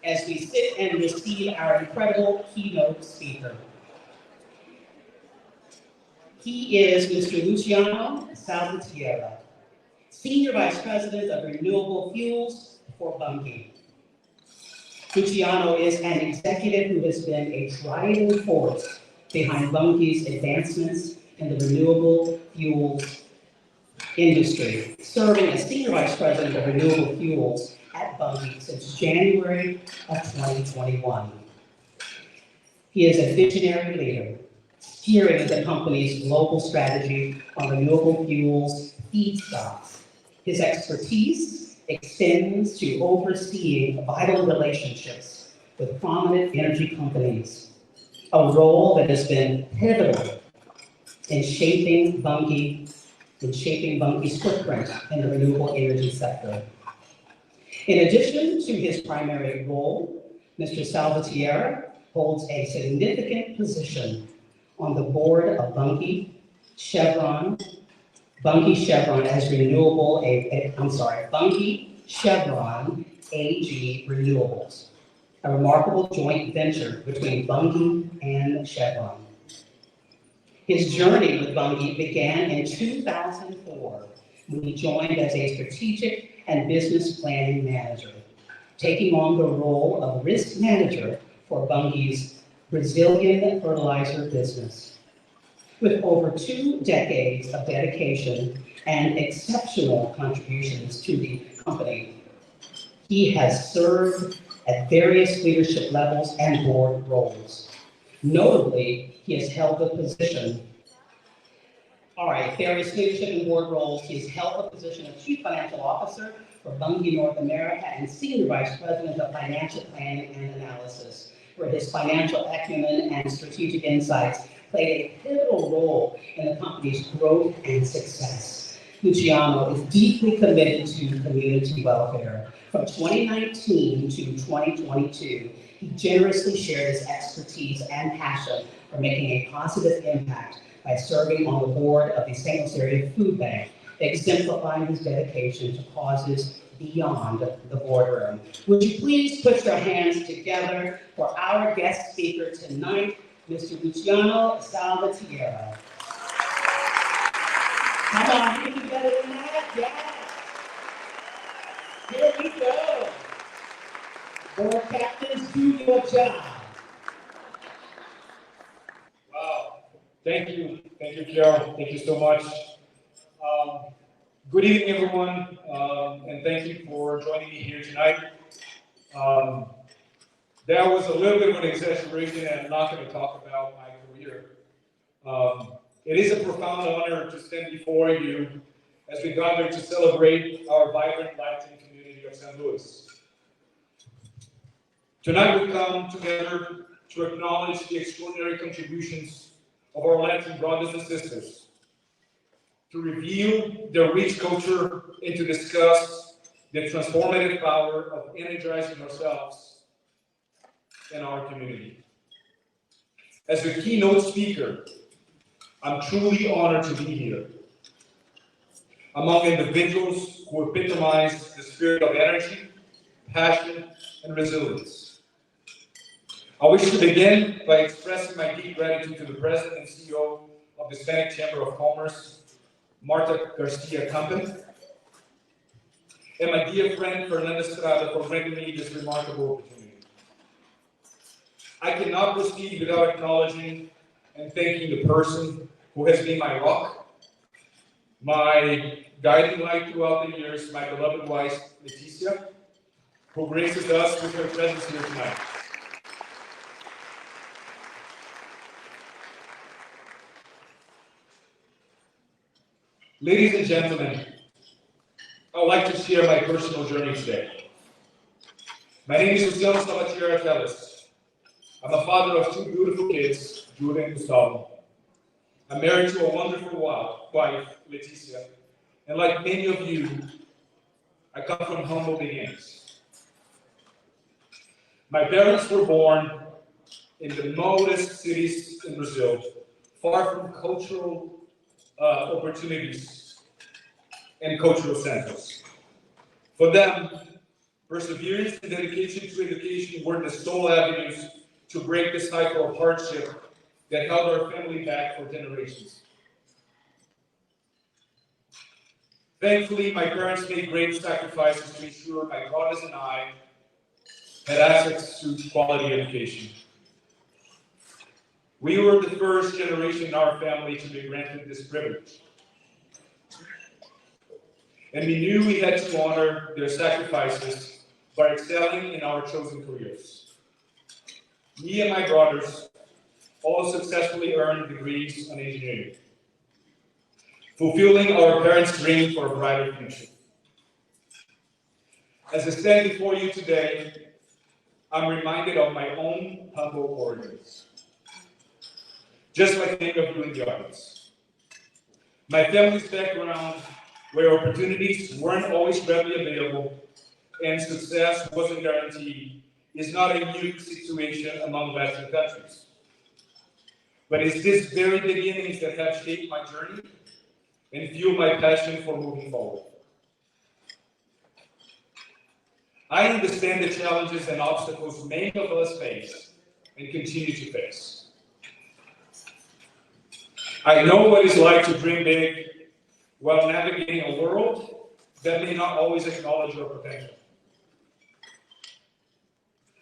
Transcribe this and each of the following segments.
as we sit and receive our incredible keynote speaker. He is Mr. Luciano Salvatierra, Senior Vice President of Renewable Fuels for Bunge. Luciano is an executive who has been a driving force behind Bunge's advancements in the renewable fuels industry, serving as Senior Vice President of Renewable Fuels at Bunge since January of 2021. He is a visionary leader, steering the company's global strategy on renewable fuels feedstocks. His expertise extends to overseeing vital relationships with prominent energy companies, a role that has been pivotal in shaping Bunge's footprint in the renewable energy sector. In addition to his primary role, Mr. Salvatierra holds a significant position on the board of Bunge Chevron Ag Renewables, a remarkable joint venture between Bunge and Chevron. His journey with Bunge began in 2004 when he joined as a strategic and business planning manager, taking on the role of risk manager for Bunge's Brazilian fertilizer business. With over 2 decades of dedication and exceptional contributions to the company, he has served at various leadership levels and board roles. Notably, he has held the position, various leadership and board roles. He has held the position of Chief Financial Officer for Bunge Norteamérica and Senior Vice President of Financial Planning and Analysis, where his financial acumen and strategic insights played a pivotal role in the company's growth and success. Luciano is deeply committed to community welfare. From 2019 to 2022, he generously shared his expertise and passion for making a positive impact by serving on the board of the St. Louis Area Food Bank, exemplifying his dedication to causes beyond the boardroom. Would you please put your hands together for our guest speaker tonight, Mr. Luciano Salvatierra. Come on, you can do better than that, yes. Here we go. Board captains, do your job. Wow, thank you, Carol. Thank you so much. Good evening, everyone, and thank you for joining me here tonight. That was a little bit of an exaggeration, and I'm not going to talk about my career. It is a profound honor to stand before you as we gather to celebrate our vibrant Latin community of St. Louis. Tonight we come together to acknowledge the extraordinary contributions of our Latin brothers and sisters, to reveal their rich culture and to discuss the transformative power of energizing ourselves and our community. As the keynote speaker, I'm truly honored to be here among individuals who epitomize the spirit of energy, passion, and resilience. I wish to begin by expressing my deep gratitude to the President and CEO of the Hispanic Chamber of Commerce, Marta Garcia Company, and my dear friend Fernanda Estrada for bringing me this remarkable opportunity. I cannot proceed without acknowledging and thanking the person who has been my rock, my guiding light throughout the years, my beloved wife, Leticia, who graces us with her presence here tonight. Ladies and gentlemen, I would like to share my personal journey today. My name is Luciano Salvatierra. I'm a father of 2 beautiful kids, Julia and Gustavo. I'm married to a wonderful wife, Leticia, and like many of you, I come from humble beginnings. My parents were born in the modest cities in Brazil, far from cultural opportunities and cultural centers. For them, Perseverance and dedication to education were the sole avenues to break the cycle of hardship that held our family back for generations. Thankfully, my parents made great sacrifices to ensure my brothers and I had access to quality education. We were the first generation in our family to be granted this privilege. And we knew we had to honor their sacrifices by excelling in our chosen careers. Me and my brothers all successfully earned degrees in engineering, fulfilling our parents' dream for a brighter future. As I stand before you today, I'm reminded of my own humble origins, just like many of you in the audience. My family's background, where opportunities weren't always readily available and success wasn't guaranteed, is not a unique situation among Western countries. But it's these very beginnings that have shaped my journey and fueled my passion for moving forward. I understand the challenges and obstacles many of us face and continue to face. I know what it's like to dream big while navigating a world that may not always acknowledge your potential.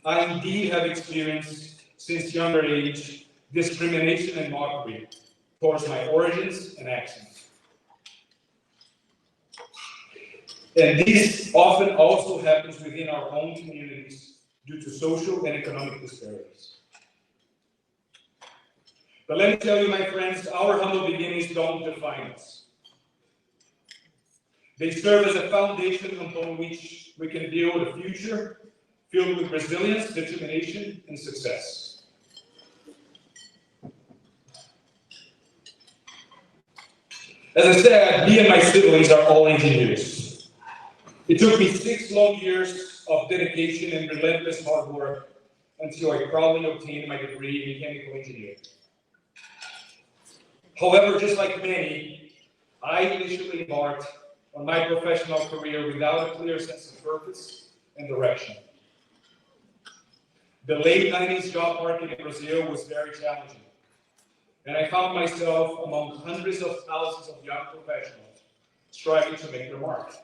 I indeed have experienced, since younger age, discrimination and mockery towards my origins and accents. And this often also happens within our own communities due to social and economic disparities. But let me tell you, my friends, our humble beginnings don't define us. They serve as a foundation upon which we can build a future filled with resilience, determination, and success. As I said, me and my siblings are all engineers. It took me 6 long years of dedication and relentless hard work until I proudly obtained my degree in mechanical engineering. However, just like many, I initially embarked on my professional career without a clear sense of purpose and direction. The late 90s job market in Brazil was very challenging, and I found myself among hundreds of thousands of young professionals striving to make their mark.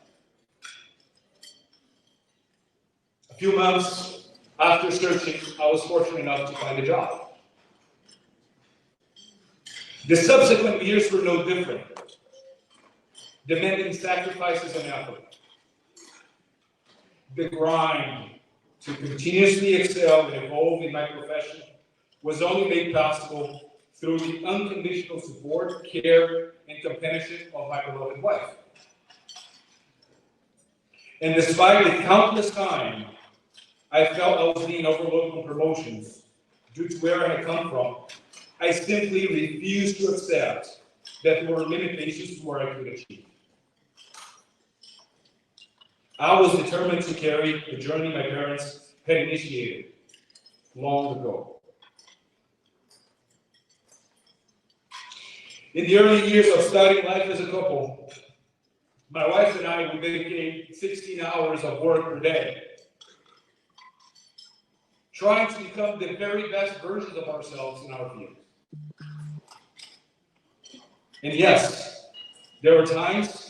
A few months after searching, I was fortunate enough to find a job. The subsequent years were no different, demanding sacrifices and effort. The grind to continuously excel and evolve in my profession was only made possible through the unconditional support, care, and companionship of my beloved wife. And despite the countless times I felt I was being overlooked on promotions due to where I had come from, I simply refused to accept that there were limitations to where I could achieve. I was determined to carry the journey my parents had initiated long ago. In the early years of starting life as a couple, my wife and I would dedicate 16 hours of work per day, trying to become the very best versions of ourselves in our field. And yes, there were times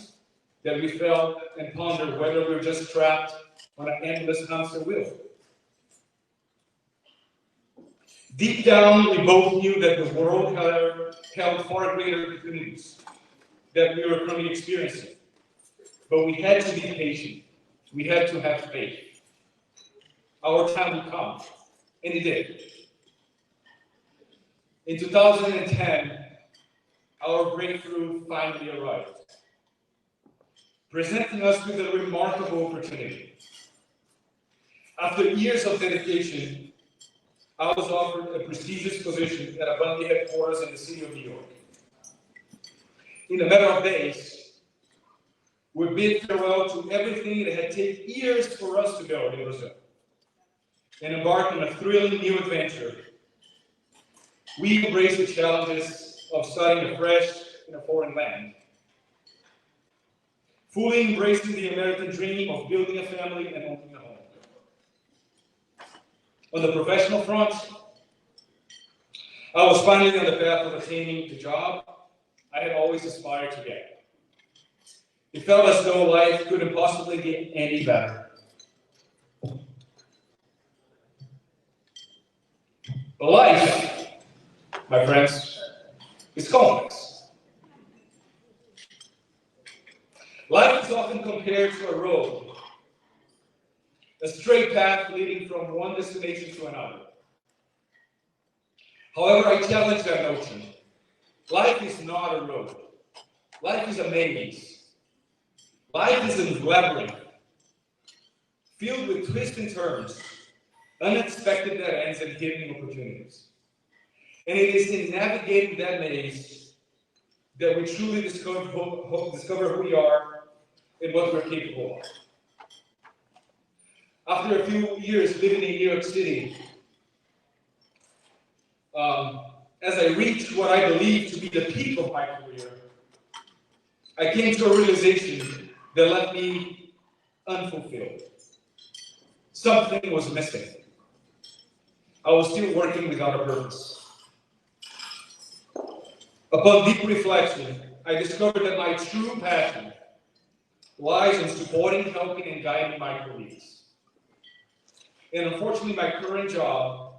that we felt and pondered whether we were just trapped on an endless hamster wheel. Deep down, we both knew that the world held far greater opportunities that we were currently experiencing. But we had to be patient. We had to have faith. Our time would come, and it did. In 2010, our breakthrough finally arrived, presenting us with a remarkable opportunity. After years of dedication, I was offered a prestigious position at a Bunge headquarters in the city of New York. In a matter of days, we bid farewell to everything that had taken years for us to build in Brazil and embarked on a thrilling new adventure. We embraced the challenges of starting afresh in a foreign land, fully embracing the American dream of building a family and owning a home. On the professional front, I was finally on the path of attaining the job I had always aspired to get. It felt as though life couldn't possibly get any better. But life, my friends, is complex. Life is often compared to a road, a straight path leading from one destination to another. However, I challenge that notion. Life is not a road. Life is a maze. Life is a labyrinth, filled with twists and turns, unexpected dead ends, and hidden opportunities. And it is in navigating that maze that we truly discover who we are and what we're capable of. After a few years living in New York City, as I reached what I believe to be the peak of my career, I came to a realization that left me unfulfilled. Something was missing. I was still working without a purpose. Upon deep reflection, I discovered that my true passion lies in supporting, helping, and guiding my colleagues. And unfortunately, my current job,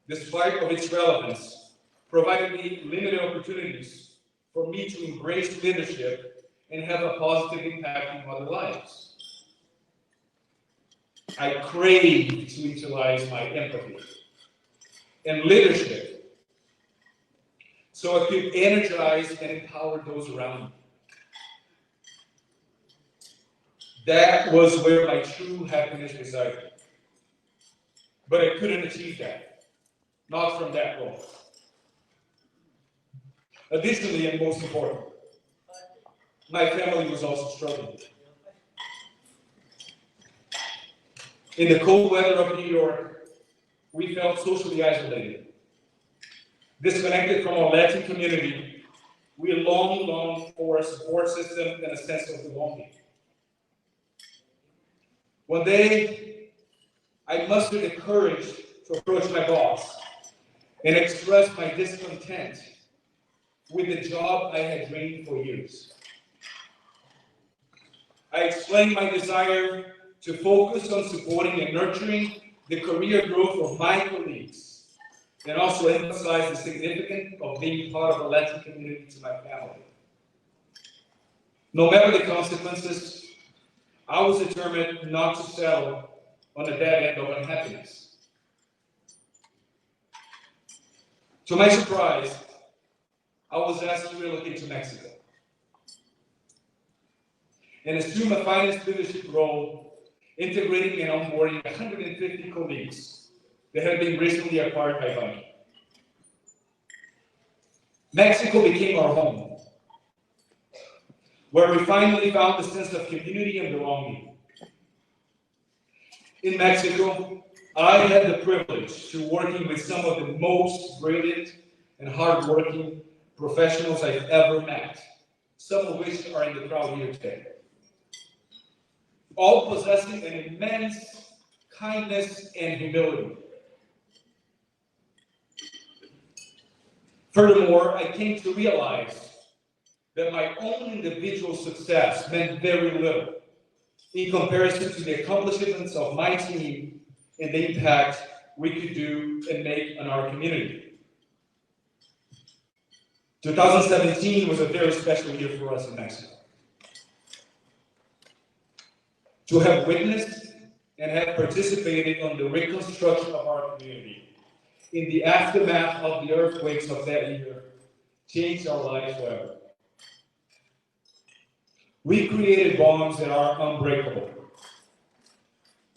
despite of its relevance, provided me limited opportunities for me to embrace leadership and have a positive impact in other lives. I crave to utilize my empathy and leadership so I could energize and empower those around me. That was where my true happiness resided. But I couldn't achieve that, not from that role. Additionally, and most important, my family was also struggling. In the cold weather of New York, we felt socially isolated. Disconnected from our Latin community, we longed for a support system and a sense of belonging. One day, I mustered the courage to approach my boss and express my discontent with the job I had dreamed for years. I explained my desire to focus on supporting and nurturing the career growth of my colleagues, and also emphasize the significance of being part of a Latin community to my family. No matter the consequences, I was determined not to settle on the dead end of unhappiness. To my surprise, I was asked to relocate to Mexico and assume a finance leadership role, integrating and onboarding 150 colleagues that had been recently acquired by Bunge. Mexico became our home, where we finally found a sense of community and belonging. In Mexico, I had the privilege to working with some of the most brilliant and hardworking professionals I've ever met, some of which are in the crowd here today. All possessing an immense kindness and humility. Furthermore, I came to realize that my own individual success meant very little in comparison to the accomplishments of my team and the impact we could do and make on our community. 2017 was a very special year for us in Mexico. To have witnessed and have participated on the reconstruction of our community in the aftermath of the earthquakes of that year changed our lives forever. We created bonds that are unbreakable.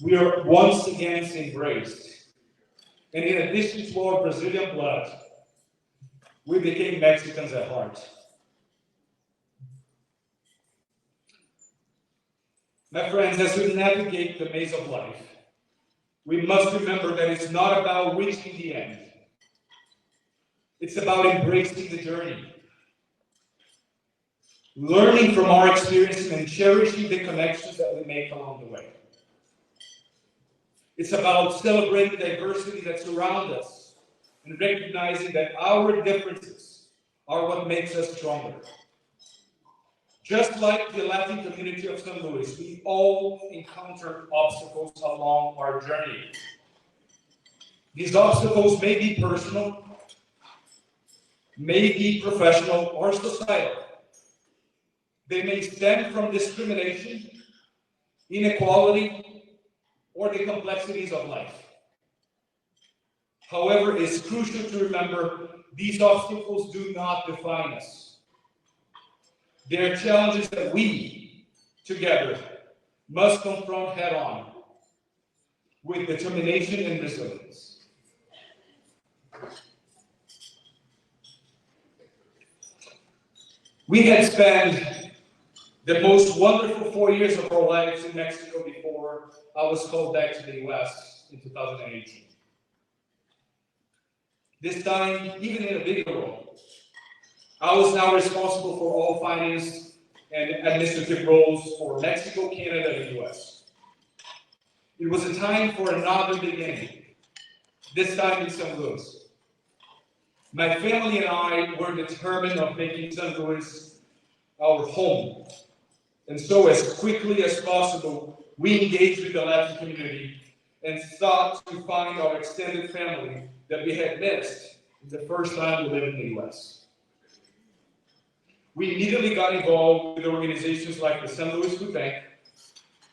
We are once again embraced. And in addition to our Brazilian blood, we became Mexicans at heart. My friends, as we navigate the maze of life, we must remember that it's not about reaching the end. It's about embracing the journey, learning from our experiences and cherishing the connections that we make along the way. It's about celebrating the diversity that surrounds us and recognizing that our differences are what makes us stronger. Just like the Latin community of St. Louis, we all encounter obstacles along our journey. These obstacles may be personal, may be professional or societal. They may stem from discrimination, inequality, or the complexities of life. However, it's crucial to remember these obstacles do not define us. They are challenges that we, together, must confront head-on with determination and resilience. We had spent the most wonderful 4 years of our lives in Mexico before I was called back to the US in 2018. This time, even in a bigger role, I was now responsible for all finance and administrative roles for Mexico, Canada, and the US. It was a time for another beginning, this time in St. Louis. My family and I were determined of making St. Louis our home. And so as quickly as possible, we engaged with the Latin community and sought to find our extended family that we had missed the first time we lived in the US. We immediately got involved with organizations like the St. Louis Food Bank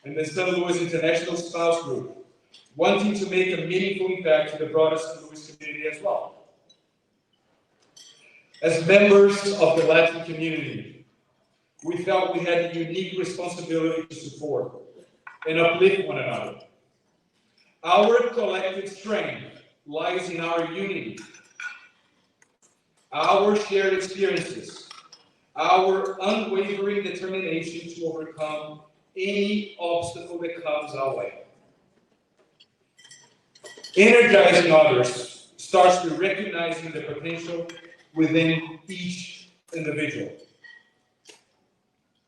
and the St. Louis International Spouse Group, wanting to make a meaningful impact to the broader St. Louis community as well. As members of the Latin community, we felt we had a unique responsibility to support and uplift one another. Our collective strength lies in our unity, our shared experiences, our unwavering determination to overcome any obstacle that comes our way. Energizing others starts with recognizing the potential within each individual.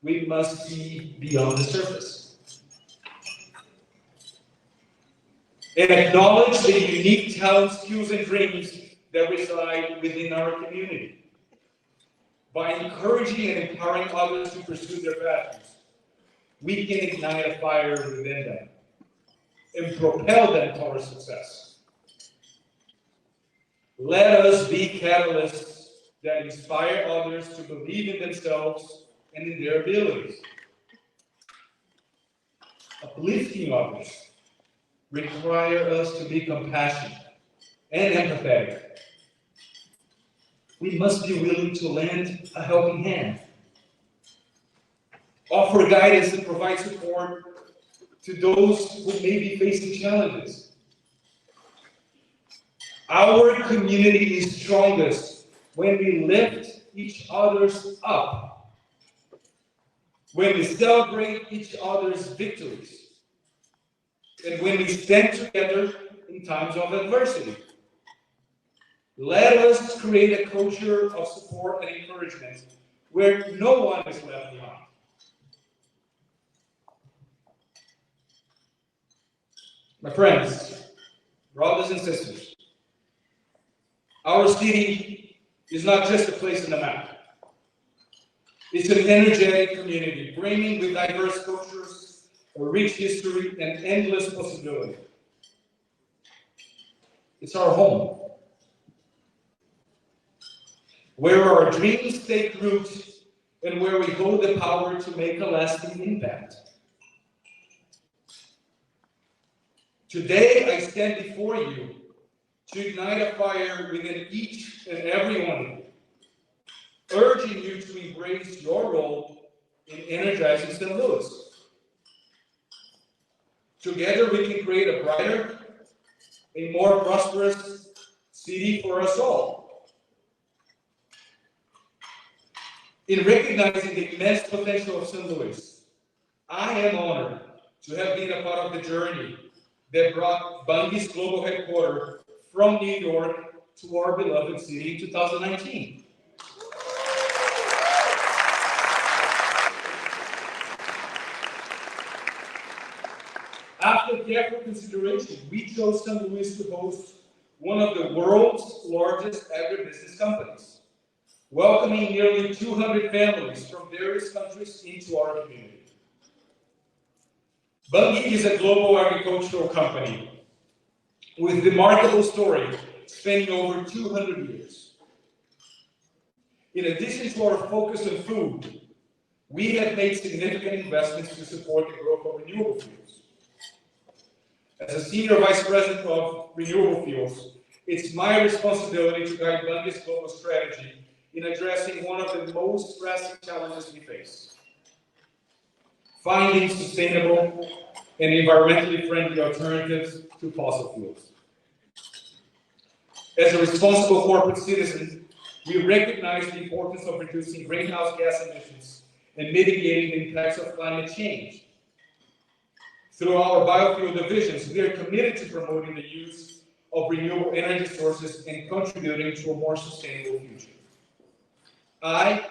We must see beyond the surface and acknowledge the unique talents, skills, and dreams that reside within our community. By encouraging and empowering others to pursue their passions, we can ignite a fire within them and propel them towards success. Let us be catalysts that inspire others to believe in themselves and in their abilities. Uplifting others require us to be compassionate and empathetic. We must be willing to lend a helping hand, offer guidance and provide support to those who may be facing challenges. Our community is strongest when we lift each other's up, when we celebrate each other's victories, and when we stand together in times of adversity. Let us create a culture of support and encouragement where no one is left behind. My friends, brothers and sisters, our city is not just a place in the map. It's an energetic community, brimming with diverse cultures, a rich history, and endless possibility. It's our home, where our dreams take root and where we hold the power to make a lasting impact. Today, I stand before you to ignite a fire within each and every one of you, urging you to embrace your role in energizing St. Louis. Together, we can create a brighter, a more prosperous city for us all. In recognizing the immense potential of St. Louis, I am honored to have been a part of the journey that brought Bunge's global headquarters from New York to our beloved city in 2019. After After careful consideration, we chose St. Louis to host one of the world's largest agribusiness companies, welcoming nearly 200 families from various countries into our community. Bunge is a global agricultural company with remarkable story spanning over 200 years. In addition to our focus on food, we have made significant investments to support the growth of renewable fuels. As a Senior Vice President of Renewable Fuels, it's my responsibility to guide Bunge's global strategy in addressing one of the most pressing challenges we face: finding sustainable and environmentally friendly alternatives to fossil fuels. As a responsible corporate citizen, we recognize the importance of reducing greenhouse gas emissions and mitigating the impacts of climate change. Through our biofuel divisions, we are committed to promoting the use of renewable energy sources and contributing to a more sustainable future. I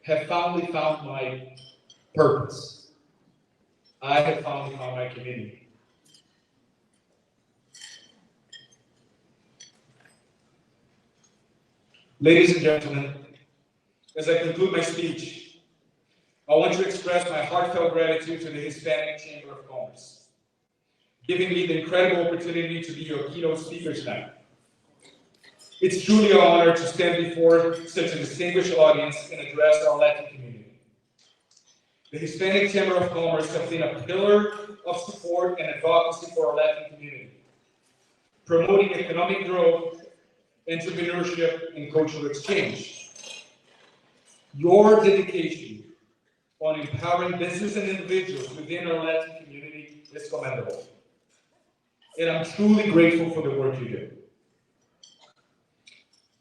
have finally found my purpose. I have finally found my community. Ladies and gentlemen, as I conclude my speech, I want to express my heartfelt gratitude to the Hispanic Chamber of Commerce, giving me the incredible opportunity to be your keynote speaker tonight. It's truly an honor to stand before such a distinguished audience and address our Latin community. The Hispanic Chamber of Commerce has been a pillar of support and advocacy for our Latin community, promoting economic growth, entrepreneurship, and cultural exchange. Your dedication on empowering business and individuals within our Latin community is commendable. And I'm truly grateful for the work you do.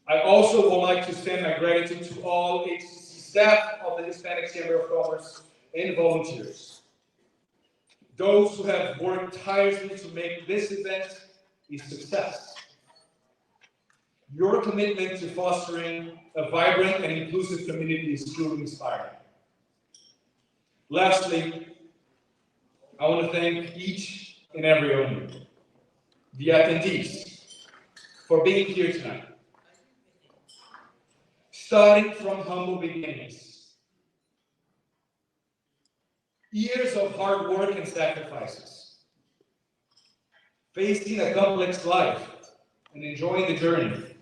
I also would like to extend my gratitude to all HCC staff of the Hispanic Chamber of Commerce and volunteers, those who have worked tirelessly to make this event a success. Your commitment to fostering a vibrant and inclusive community is truly inspiring. Lastly, I want to thank each and every one of you, the attendees, for being here tonight. Starting from humble beginnings, years of hard work and sacrifices, facing a complex life and enjoying the journey,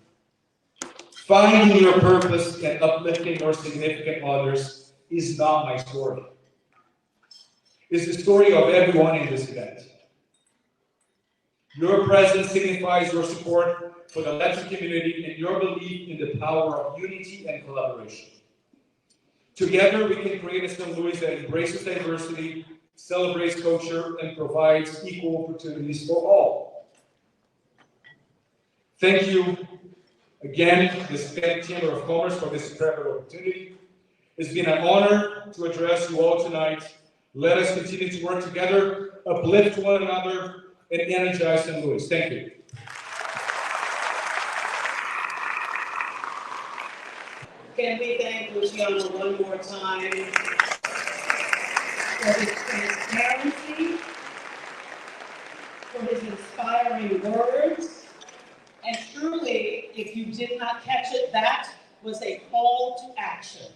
finding your purpose and uplifting or significant others is not my story. It's the story of everyone in this event. Your presence signifies your support for the Latin community and your belief in the power of unity and collaboration. Together, we can create a St. Louis that embraces diversity, celebrates culture, and provides equal opportunities for all. Thank you again to the Hispanic Chamber of Commerce for this incredible opportunity. It's been an honor to address you all tonight. Let us continue to work together, uplift one another, and energize St. Louis. Thank you. Can we thank Luciano one more time for his transparency, for his inspiring words, and truly, if you did not catch it, that was a call to action.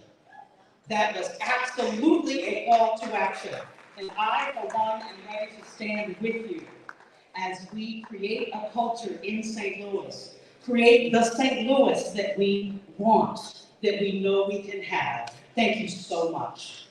That was absolutely a call to action. And I, for one, am ready to stand with you as we create a culture in St. Louis, create the St. Louis that we want, that we know we can have. Thank you so much.